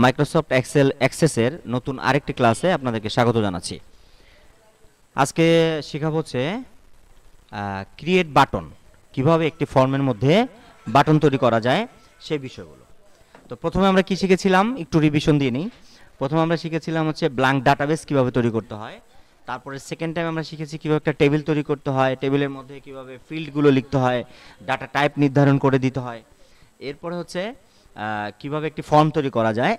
Microsoft Excel অ্যাক্সেসের নতুন আরেকটি ক্লাসে আপনাদেরকে স্বাগত জানাচ্ছি। আজকে শেখাবো হচ্ছে ক্রিয়েট বাটন, কিভাবে একটি ফর্মের মধ্যে বাটন তৈরি করা যায় সেই বিষয়গুলো। তো প্রথমে আমরা কি শিখেছিলাম, একটু রিভিশন দিয়ে নিই। প্রথমে আমরা শিখেছিলাম হচ্ছে ব্ল্যাঙ্ক ডাটাবেস কিভাবে তৈরি করতে হয়। তারপরে সেকেন্ড টাইম আমরা শিখেছি কীভাবে একটা টেবিল তৈরি করতে হয়, টেবিলের মধ্যে কীভাবে ফিল্ডগুলো লিখতে হয়, ডাটা টাইপ নির্ধারণ করে দিতে হয়। এরপরে হচ্ছে কিভাবে একটি ফর্ম তৈরি করা যায়,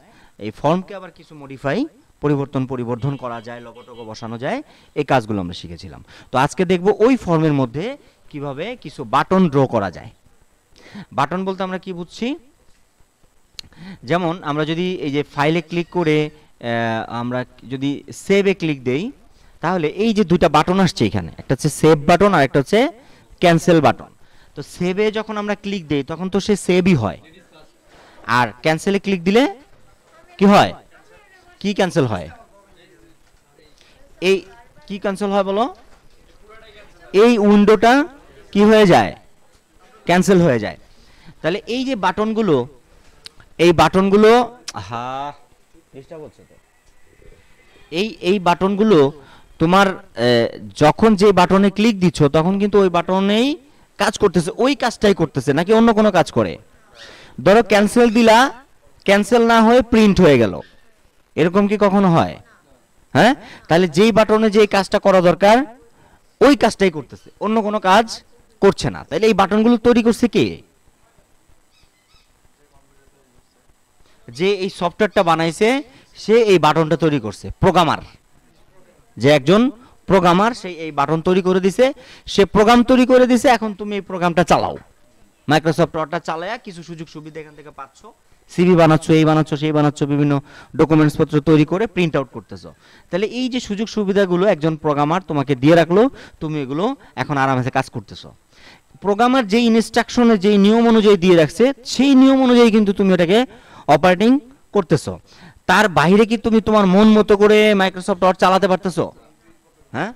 এই ফর্মকে আবার কিছু পরিবর্ধন করা যায়, লোগো টোগো বসানো যায়, এই কাজগুলো আমরা শিখেছিলাম। তো আজকে দেখব ওই ফর্মের মধ্যে কিভাবে কিছু বাটন ড্র করা যায়। বাটন বলতে আমরা কি বুঝছি, যেমন আমরা যদি এই যে ফাইলে ক্লিক করে আমরা যদি সেভে ক্লিক দেই, তাহলে এই যে দুইটা বাটন আসছে এখানে, একটা হচ্ছে সেভ বাটন আর একটা হচ্ছে ক্যান্সেল বাটন। তো সেভে যখন আমরা ক্লিক দেই তখন তো সে সেভই হয়, আর ক্যান্সেলে ক্লিক দিলে কি হয়, কি ক্যান্সেল হয়, এই কি ক্যান্সেল হয় বলো, এই উইন্ডোটা কি হয়ে যায়, ক্যান্সেল হয়ে যায়। তাহলে এই যে বাটনগুলো, এই বাটনগুলো এই বাটনগুলো তোমার যখন যে বাটনে ক্লিক দিচ্ছ তখন কিন্তু ওই বাটনেই কাজ করতেছে, ওই কাজটাই করতেছে, নাকি অন্য কোনো কাজ করে। ধরো ক্যান্সেল দিলা, ক্যান্সেল না হয়ে প্রিন্ট হয়ে গেল, এরকম কি কখনো হয়? হ্যাঁ, তাহলে যেই বাটনে যে কাজটা করা দরকার ওই কাজটাই করতেছে, অন্য কোনো কাজ করছে না। তাহলে এই বাটনগুলো তৈরি করছে কে? যে এই সফটওয়্যারটা বানাইছে সে এই বাটনটা তৈরি করছে, প্রোগ্রামার, যে একজন প্রোগ্রামার সেই এই বাটন তৈরি করে দিছে, সে প্রোগ্রাম তৈরি করে দিছে। এখন তুমি এই প্রোগ্রামটা চালাও, মাইক্রোসফট ওয়ার্ডটা চালায়া কিছু সুযোগ সুবিধা এখান থেকে পাচ্ছ, সিভি বানাচ্ছ, এই বানাচ্ছ, সেই বানাচ্ছ, বিভিন্ন ডকুমেন্টস পত্র তৈরি করে প্রিন্ট আউট করতেছো। তাহলে এই যে সুযোগ সুবিধাগুলো একজন প্রোগ্রামার তোমাকে দিয়ে রাখলো, তুমি এগুলো এখন আরামসে কাজ করতেছো। প্রোগ্রামার যেই ইনস্ট্রাকশনে যেই নিয়ম অনুযায়ী দিয়ে রাখছে সেই নিয়ম অনুযায়ী কিন্তু তুমি ওটাকে অপারেটিং করতেছো। তার বাইরে কি তুমি তোমার মন মতো করে মাইক্রোসফট ওয়ার্ড চালাতে পারতেছো? হ্যাঁ,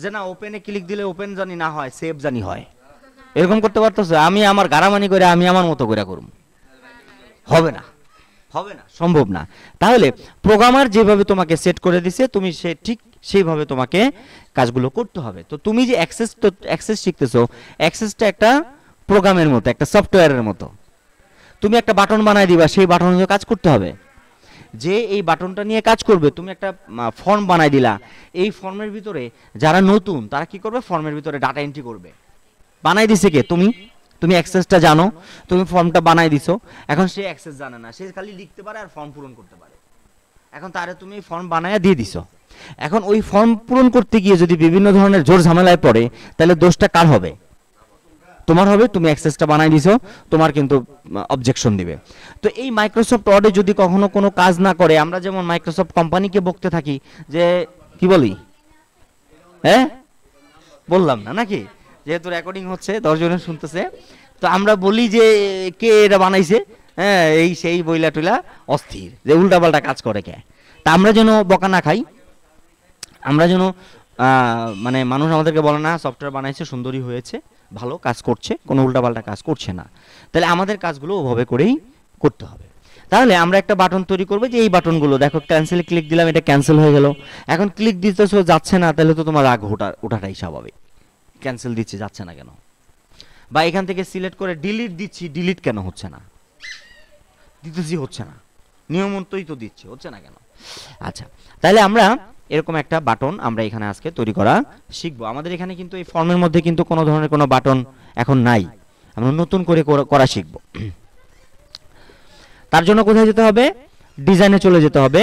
যে না ওপেনে ক্লিক দিলে ওপেন জানি না হয়, সেভ জানি হয়, এরকম করতে পারতেছো? আমি আমার গারামানি করে আমি আমার মতো করে করব, হবে না, হবে না, সম্ভব না। তাহলে প্রোগ্রামার যেভাবে তোমাকে সেট করে দিছে তুমি সে ঠিক সেইভাবে তোমাকে কাজগুলো করতে হবে। তো তুমি যে অ্যাক্সেস শিখতেছো, অ্যাক্সেসটা একটা প্রোগ্রামের মতো, একটা সফটওয়্যারের মতো। তুমি একটা বাটন বানাই দিবা, সেই বাটন নিয়ে কাজ করতে হবে। যে এই বাটনটা নিয়ে কাজ করবে, তুমি একটা ফর্ম বানাই দিলা, এই ফর্মের ভিতরে যারা নতুন তারা কি করবে, ফর্মের ভিতরে ডাটা এন্ট্রি করবে। বানাই দিছে কে? তুমি অ্যাক্সেসটা জানো, তুমি ফর্মটা বানাই দিছো, এখন সে অ্যাক্সেস জানে না, সে খালি লিখতে পারে আর ফর্ম পূরণ করতে পারে। এখন তারে তুমি ফর্ম বানায়া দিয়ে দিছো, এখন ওই ফর্ম পূরণ করতে গিয়ে যদি বিভিন্ন ধরনের জোর ঝামেলায় পড়ে, তাহলে দোষটা কার হবে? তোমার হবে। তুমি অ্যাক্সেসটা বানাই দিছো, তোমার কিন্তু অবজেকশন দিবে। তো এই মাইক্রোসফট ওয়ার্ডে যদি কখনো কোনো কাজ না করে, আমরা যেমন মাইক্রোসফট কোম্পানিকে বকতে থাকি যে কি বলি, হ্যাঁ বললাম না নাকি, যেহেতু রেকর্ডিং হচ্ছে 10 জনে শুনতেছে, তো আমরা বলি যে কে এটা বানাইছে, হ্যাঁ এই সেই বইলা টইলা অস্থির, যে উল্টাপাল্টা কাজ করে কে। তা আমরা যেন বকা না খাই, আমরা যেন মানে মানুষ আমাদেরকে বলে না সফটওয়্যার বানাইছে, সুন্দরই হয়েছে, ভালো কাজ করছে, কোনো উল্টাপাল্টা কাজ করছে না, তাহলে আমাদের কাজগুলো ওভাবে করেই করতে হবে। তাহলে আমরা একটা বাটন তৈরি করবো, যে এই বাটনগুলো দেখো, ক্যান্সেলে ক্লিক দিলাম, এটা ক্যান্সেল হয়ে গেল। এখন ক্লিক দিতেছো, যাচ্ছে না, তাহলে তো তোমার রাগ ওঠাটাই স্বাভাবিক, ক্যান্সেল দিচ্ছে, যাচ্ছে না কেন। বা এখান থেকে সিলেক্ট করে ডিলিট দিচ্ছি, ডিলিট কেন হচ্ছে না, দিতেছি হচ্ছে না, নিয়ম মতোই তো দিচ্ছি, হচ্ছে না কেন। আচ্ছা, তাহলে আমরা এরকম একটা বাটন আমরা এখানে আজকে তৈরি করা শিখবো। আমাদের এখানে কিন্তু এই ফর্মের মধ্যে কিন্তু কোনো ধরনের কোনো বাটন এখন নাই, আমরা নতুন করে করা শিখবো। তার জন্য কোথায় যেতে হবে, ডিজাইনে চলে যেতে হবে।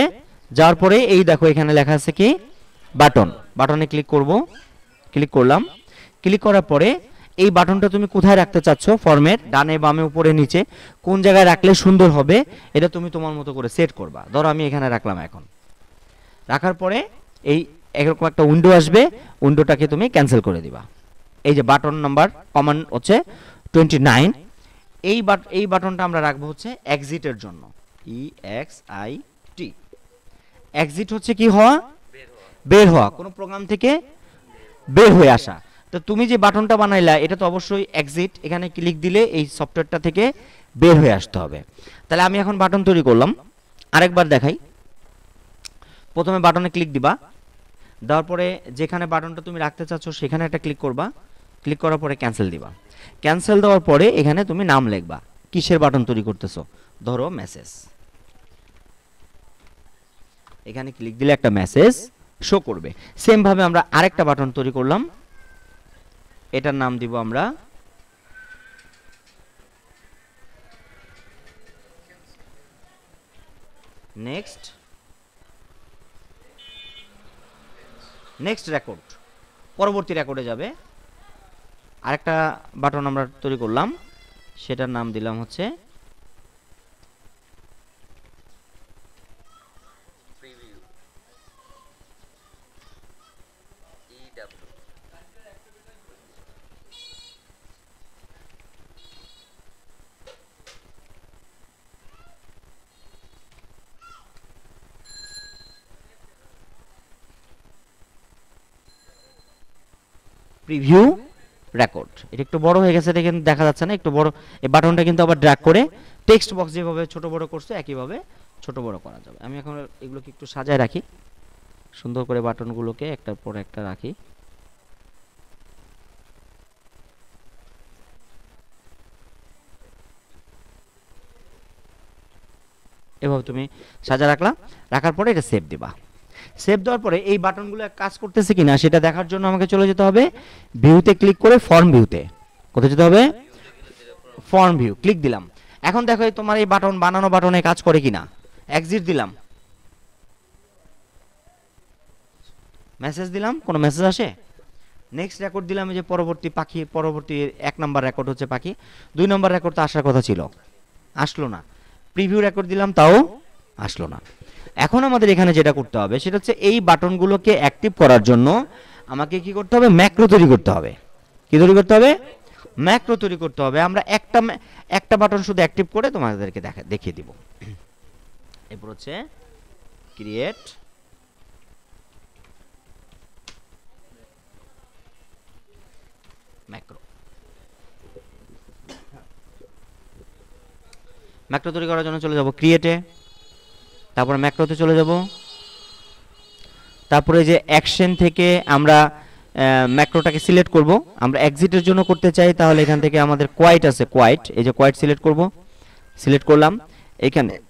যাওয়ার পরে এই দেখো এখানে লেখা আছে কি বাটন, বাটনে ক্লিক করব, ক্লিক করলাম। ক্লিক করার পরে এই বাটনটা তুমি কোথায় রাখতে চাচ্ছ, ফর্মের ডানে বামে উপরে নিচে কোন জায়গায় রাখলে সুন্দর হবে, এটা তুমি তোমার মতো করে সেট করবা। ধরো আমি এখানে রাখলাম, এখন রাখার পরে এই এরকম একটা উইন্ডো আসবে, উইন্ডোটাকে তুমি ক্যান্সেল করে দিবা। এই যে বাটন নাম্বার কমান্ড হচ্ছে 29, এই বাটনটা আমরা রাখবো হচ্ছে এক্সিটের জন্য, EXIT। এক্সিট হচ্ছে কি হওয়া, বের হওয়া, কোনো প্রোগ্রাম থেকে বের হয়ে আসা। তো তুমি যে বাটনটা বানাইলা এটা তো অবশ্যই এক্সিট, এখানে ক্লিক দিলে এই সফটওয়্যারটা থেকে বের হয়ে আসতে হবে। তাহলে আমি এখন বাটন তৈরি করলাম, আরেকবার দেখাই। প্রথমে বাটনে ক্লিক দিবা, দেওয়ার পরে যেখানে বাটনটা তুমি রাখতে চাচ্ছ সেখানে একটা ক্লিক করবা, ক্লিক করার পরে ক্যান্সেল দিবা। ক্যান্সেল দেওয়ার পরে এখানে তুমি নাম লিখবা, কিসের বাটন তৈরি করতেছো, ধরো মেসেজ। এখানে ক্লিক দিলে একটা মেসেজ শো করবে। সেম ভাবে আমরা আরেকটা বাটন তৈরি করলাম, এটার নাম দিব আমরা নেক্সট রেকর্ড, পরবর্তী রেকর্ডে যাবে। আরেকটা বাটন আমরা তৈরি করলাম, সেটার নাম দিলাম হচ্ছে প্রিভিউ রেকর্ড। এটা একটু বড় হয়ে গেছে, এটা কিন্তু দেখা যাচ্ছে না, একটু বড়। এই বাটনটা কিন্তু আবার ড্র্যাগ করে টেক্সট বক্স যেভাবে ছোট বড় করছে একইভাবে ছোট বড় করা যাবে। আমি এখন এগুলোকে একটু সাজায় রাখি, সুন্দর করে বাটনগুলোকে একটার পর একটা রাখি। এভাবে তুমি সাজা রাখলা, রাখার পরে এটা সেভ দিবা। সেভ দেওয়ার পরে এই বাটনগুলো কাজ করতেছে কিনা সেটা দেখার জন্য আমাকে চলে যেতে হবে ভিউতে ক্লিক করে ফর্ম ভিউতে। কোথায় যেতে হবে? ফর্ম ভিউ, ক্লিক দিলাম। এখন দেখো তোমার এই বাটন বানানো বাটনে কাজ করে কিনা। এক্সিট দিলাম, মেসেজ দিলাম, কোনো মেসেজ আসে? নেক্সট রেকর্ড দিলাম, যে পরবর্তী পাখি, পরবর্তী 1 নাম্বার রেকর্ড হচ্ছে পাখি। 2 নাম্বার রেকর্ড তো আসার কথা ছিল, আসলো না। প্রিভিউ রেকর্ড দিলাম, তাও আসলো না। এখন আমাদের এখানে যেটা করতে হবে সেটা হচ্ছে এই বাটনগুলোকে অ্যাক্টিভ করার জন্য আমাকে কি করতে হবে? ম্যাক্রো তৈরি করতে হবে। কি তৈরি করতে হবে? ম্যাক্রো তৈরি করতে হবে। আমরা একটা বাটন শুধু অ্যাক্টিভ করে তোমাদেরকে দেখিয়ে দিব। এরপর হচ্ছে ক্রিয়েট ম্যাক্রো। ম্যাক্রো তৈরি করার জন্য চলে যাব ক্রিয়েটে, তারপর ম্যাক্রোতে চলে যাব। তারপরে যে অ্যাকশন থেকে আমরা ম্যাক্রোটাকে সিলেক্ট করব। আমরা এক্সিটের জন্য করতে চাই, তাহলে এখান থেকে আমাদের কোয়াইট আছে, কোয়াইট, এই যে কোয়াইট সিলেক্ট করব। সিলেক্ট করলাম,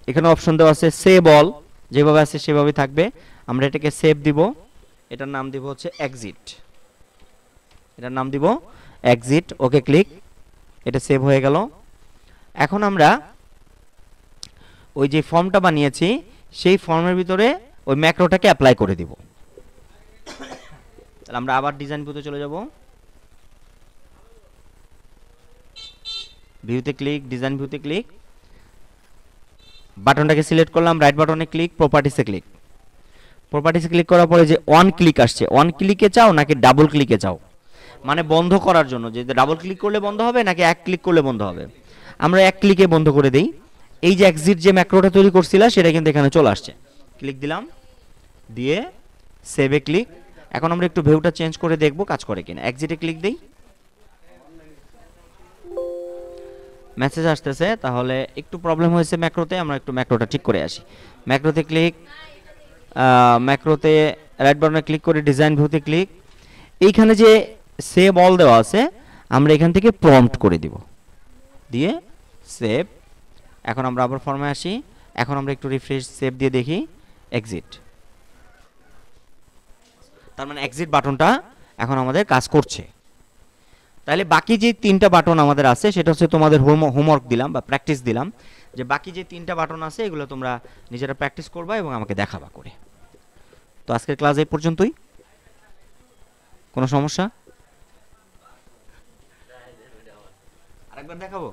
এখানে অপশন দেওয়া আছে সেভ অল, যেভাবে আছে সেভাবেই থাকবে। আমরা এটাকে সেভ দিব, এটার নাম দিব হচ্ছে এক্সিট, এটার নাম দিব এক্সিট। ওকে ক্লিক, এটা সেভ হয়ে গেল। এখন আমরা ওই যে ফর্মটা বানিয়েছি সেই ফর্মের ভিতরে ওই ম্যাক্রোটাকে অ্যাপ্লাই করে দিব। তাহলে আমরা আবার ডিজাইন ভিউতে চলে যাব, ভিউতে ক্লিক, ডিজাইন ভিউতে ক্লিক, বাটনটাকে সিলেক্ট করলাম, রাইট বাটনে ক্লিক, প্রপার্টিসে ক্লিক। প্রপার্টিসে ক্লিক করার পরে যে অন ক্লিক আসছে, অন ক্লিকে চাও নাকি ডাবল ক্লিকে চাও? মানে বন্ধ করার জন্য, যে ডাবল ক্লিক করলে বন্ধ হবে নাকি এক ক্লিক করলে বন্ধ হবে? আমরা এক ক্লিকে বন্ধ করে দেই। এই যে এক্সিট যে ম্যাক্রোটা তৈরি করছিলা সেটা কিন্তু এখানে চলে আসছে। ক্লিক দিলাম, দিয়ে সেভে ক্লিক। এখন আমরা একটু ভিউটা চেঞ্জ করে দেখব কাজ করে কিনা। এক্সিটে ক্লিক দেই, মেসেজ আসতেছে, তাহলে একটু প্রবলেম হয়েছে ম্যাক্রোতে। আমরা একটু ম্যাক্রোটা ঠিক করে আসি। ম্যাক্রোতে ক্লিক, ম্যাক্রোতে রাইট বাটনে ক্লিক করে ডিজাইন ভিউতে ক্লিক। এইখানে যে সেভ অল দেওয়া আছে আমরা এখান থেকে প্রম্পট করে দিব, দিয়ে সেভ। এখন আমরা আবার ফর্মে আসি, এখন আমরা একটু রিফ্রেশ সেভ দিয়ে দেখি, এক্সিট। তার মানে এক্সিট বাটনটা এখন আমাদের কাজ করছে। তাহলে বাকি যে 3টা বাটন আমাদের আছে সেটা হচ্ছে তোমাদের হোমওয়ার্ক দিলাম বা প্র্যাকটিস দিলাম, যে বাকি যে 3টা বাটন আছে এগুলো তোমরা নিজেরা প্র্যাকটিস করবা এবং আমাকে দেখাবা করে। তো আজকের ক্লাস এই পর্যন্তই। কোনো সমস্যা? আরেকবার দেখাবো?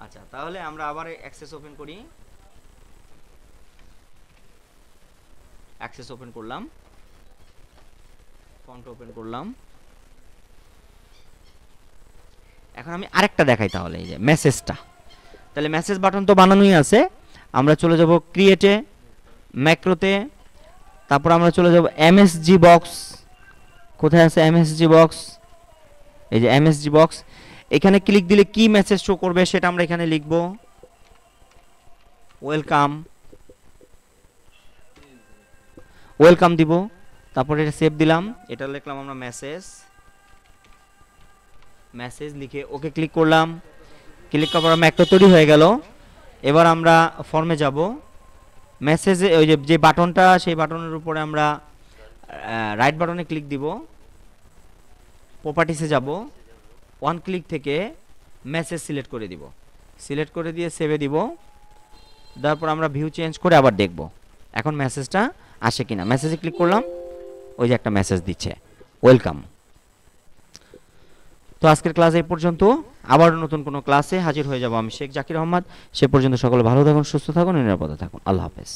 আচ্ছা, তাহলে আমরা আবার অ্যাক্সেস ওপেন করি। অ্যাক্সেস ওপেন করলাম, ফন্ট ওপেন করলাম। এখন আমি আরেকটা দেখাই, তাহলে এই যে মেসেজটা। তাহলে মেসেজ বাটন তো বানানোই আছে, আমরা চলে যাব ক্রিয়েটে, ম্যাক্রোতে, তারপর আমরা চলে যাব এমএসজি বক্স। কোথায় আছে এমএসজি বক্স? এই যে এমএসজি বক্স। এখানে ক্লিক দিলে কি মেসেজ শো করবে সেটা আমরা এখানে লিখব, ওয়েলকাম। ওয়েলকাম দিব, তারপরে এটা সেভ দিলাম, এটা লিখলাম আমরা মেসেজ, মেসেজ লিখে ওকে ক্লিক করলাম। ক্লিক করার পর আমার একটা তৈরি হয়ে গেল। এবার আমরা ফর্মে যাব, মেসেজে ওই যে বাটনটা, সেই বাটনের উপরে আমরা রাইট বাটনে ক্লিক দিব, প্রপার্টিসে যাব, ওয়ান ক্লিক থেকে মেসেজ সিলেক্ট করে দিব, সিলেক্ট করে দিয়ে সেভে দিব। তারপর আমরা ভিউ চেঞ্জ করে আবার দেখব এখন মেসেজটা আসে কিনা। মেসেজে ক্লিক করলাম, ওই যে একটা মেসেজ দিচ্ছে ওয়েলকাম। তো আজকের ক্লাস এই পর্যন্ত, আবার নতুন কোনো ক্লাসে হাজির হয়ে যাব আমি শেখ জাকির আহমদ। সে পর্যন্ত সকলে ভালো থাকুন, সুস্থ থাকুন, নিরাপদে থাকুন। আল্লাহ হাফেজ।